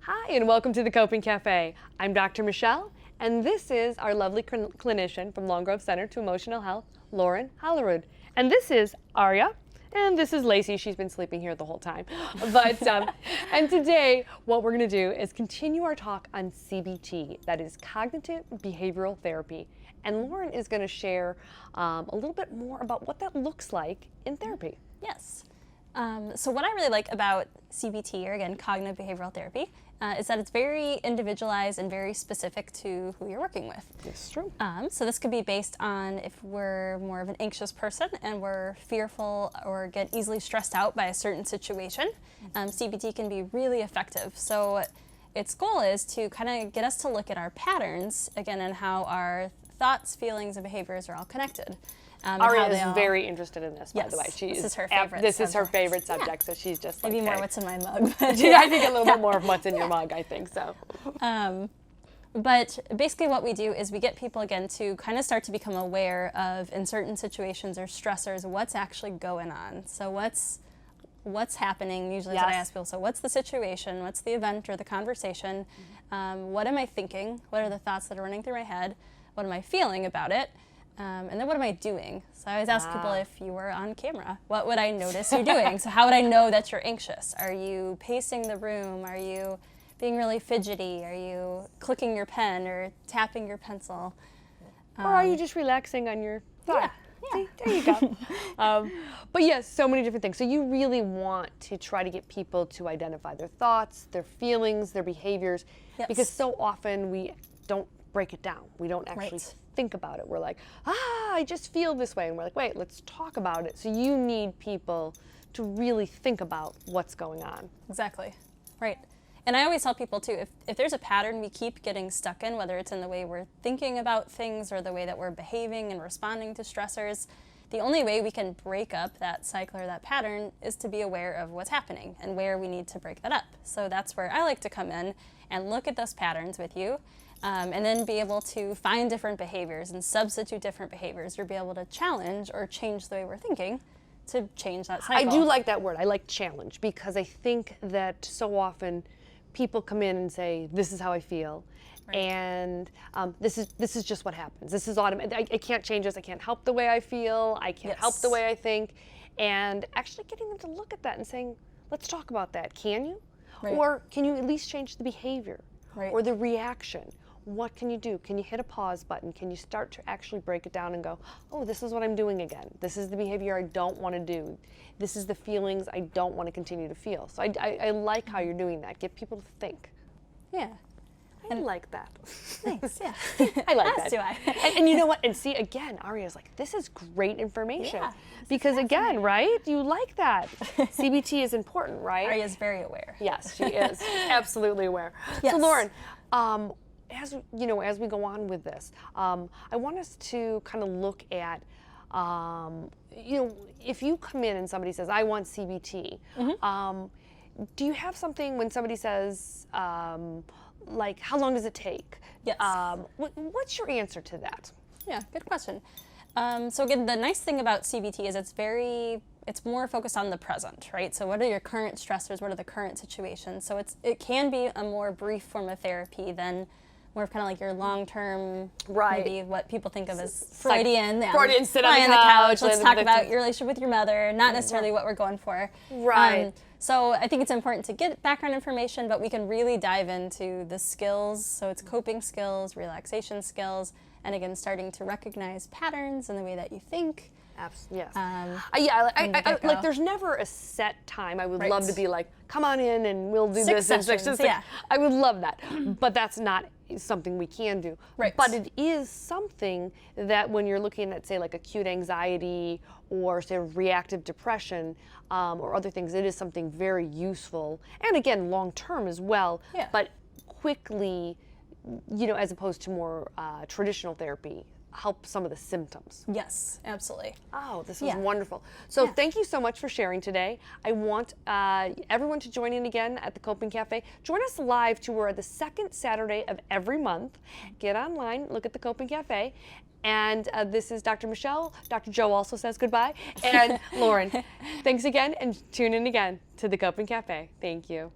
Hi, and welcome to the Coping Cafe. I'm Dr. Michelle, and this is our lovely clinician from Long Grove Center to Emotional Health, Lauren Hollerud. And this is Aria, and this is Lacey. She's been sleeping here the whole time. But and today, what we're going to do is continue our talk on CBT, that is cognitive behavioral therapy. And Lauren is going to share a little bit more about what that looks like in therapy. Yes. So what I really like about CBT, or again, cognitive behavioral therapy, is that it's very individualized and very specific to who you're working with. Yes, true. So this could be based on if we're more of an anxious person and we're fearful or get easily stressed out by a certain situation. CBT can be really effective. So its goal is to kind of get us to look at our patterns, again, and how our thoughts, feelings, and behaviors are all connected. Aria is very interested in this, by the way. This is her favorite This is her favorite subject, so she's just like, maybe more what's in my mug. I think a little bit more of what's in your mug, I think so. But basically what we do is we get people, again, to kind of start to become aware of, in certain situations or stressors, what's actually going on. So what's happening, usually is what I ask people. So what's the situation, what's the event or the conversation, what am I thinking, what are the thoughts that are running through my head, what am I feeling about it? And then what am I doing? So I always ask people, if you were on camera, what would I notice you doing? So how would I know that you're anxious? Are you pacing the room? Are you being really fidgety? Are you clicking your pen or tapping your pencil? Or are you just relaxing on your thigh? Yeah. See, there you go. But yes, so many different things. So you really want to try to get people to identify their thoughts, their feelings, their behaviors, because so often we don't break it down. We don't actually think about it. We're like, I just feel this way. And we're like, wait, let's talk about it. So you need people to really think about what's going on. Exactly. Right. And I always tell people too, if there's a pattern we keep getting stuck in, whether it's in the way we're thinking about things or the way that we're behaving and responding to stressors, the only way we can break up that cycle or that pattern is to be aware of what's happening and where we need to break that up. So that's where I like to come in and look at those patterns with you. And then be able to find different behaviors and substitute different behaviors, or be able to challenge or change the way we're thinking to change that cycle. I do like that word. I like challenge, because I think that so often people come in and say, this is how I feel, and this is just what happens. This is automatic. I can't change this. I can't help the way I feel. I can't help the way I think. And actually getting them to look at that and saying, let's talk about that. Can you? Or can you at least change the behavior or the reaction? What can you do? Can you hit a pause button? Can you start to actually break it down and go, oh, this is what I'm doing again. This is the behavior I don't want to do. This is the feelings I don't want to continue to feel. So I like how you're doing that. Get people to think. Yeah. I like that. Thanks, yeah. I like As that. do I. And you know what? And see, again, Aria's like, this is great information. Because again, right? You like that. CBT is important, right? Aria's very aware. Yes, she is. Absolutely aware. So Lauren, as you know, as we go on with this, I want us to kind of look at, you know, if you come in and somebody says, I want CBT, do you have something when somebody says, like, how long does it take? Yes. What's your answer to that? Yeah, good question. So again, the nice thing about CBT is it's more focused on the present, right? So what are your current stressors? What are the current situations? So it can be a more brief form of therapy than more of kind of like your long-term, maybe what people think of as Freudian. Freudian, sit on the the couch. Let's talk about your relationship with your mother, not necessarily what we're going for. So I think it's important to get background information, but we can really dive into the skills. So it's coping skills, relaxation skills, and again, starting to recognize patterns in the way that you think. Yes. Like there's never a set time. I would love to be like, come on in and we'll do this. I would love that. But that's not something we can do. But it is something that when you're looking at, say, like acute anxiety or, say, reactive depression or other things, it is something very useful. And again, long-term as well, but quickly, you know, as opposed to more traditional therapy, help some of the symptoms. Yes, absolutely. Oh, this was wonderful. So thank you so much for sharing today. I want everyone to join in again at the Coping Cafe. Join us live toward the second Saturday of every month. Get online, look at the Coping Cafe. And this is Dr. Michelle. Dr. Joe also says goodbye. And Lauren, thanks again, and tune in again to the Coping Cafe. Thank you.